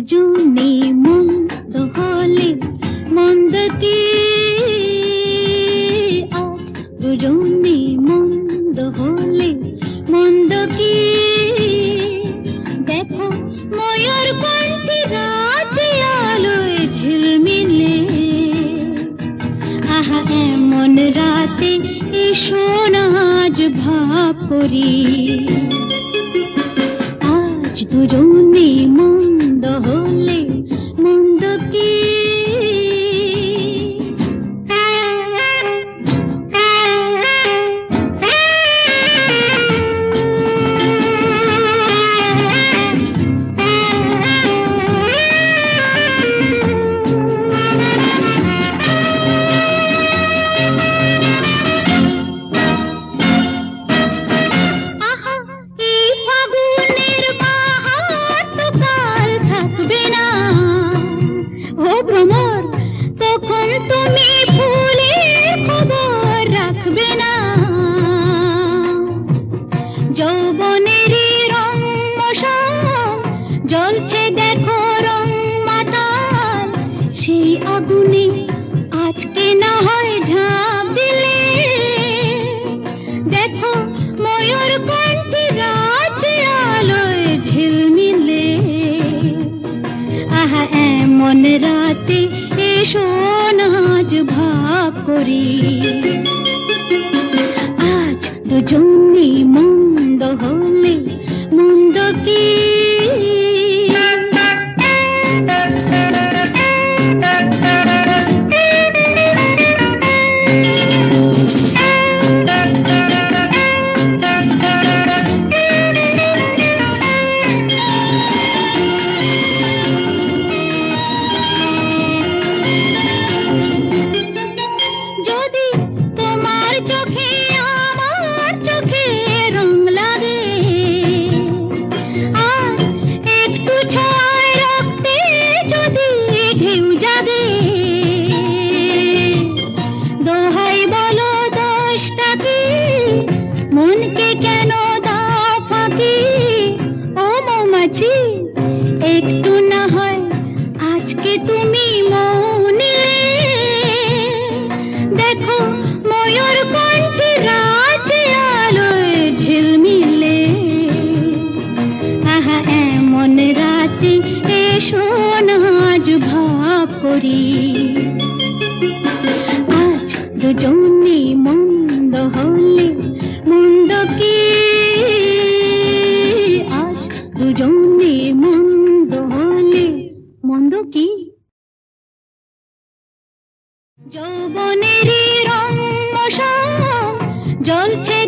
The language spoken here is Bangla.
দুজনে মন্দ হলে মন্দ কি, আজ দুজনে মন্দ হলে মন্দ কি। দেখো ময়ূর কণ্ঠী রাতে আলোয় ঝিলমিলে, আহা এমন রাতে এসো না আজ ভাব করি। আজ দুজনে মন্দ হলে মন্দ কি। তখন তুমি ফুলের খবর রাখবে না, যৌবনেরই রং মশাল জ্বলছে দেখো রং মাতাল, সেই আগুনে আজকে না হয় ঝাঁপ দিলে। দেখো ময়ূর কণ্ঠী রাতে আলোয় ঝিলমিলে, আহা এমন রাতে এসো না আজ ভাব করি। আজ দুজনে মন্দ হলে মন্দ কি। যদি তোমার চোখে আমার চোখে রং লাগে, আর একটু ছয় রক্তে যদি ঢেউ জাগে, দোহাই বলো দোষটা কি, মনকে কেন দাও ফাঁকি। ও মৌমাছি একটু না হয় আজকে তুমি মনে, দেখো ময়ূর কণ্ঠী রাতে আলোয় ঝিলমিলে, আহা এমন রাতে এসো না আজ ভাব করি। আজ দুজনে মন্দ হলে মন্দ কি। আজ দুজনে মন্দ হলে মন্দ কি। যৌবনেরই রং মশাল জ্বলছে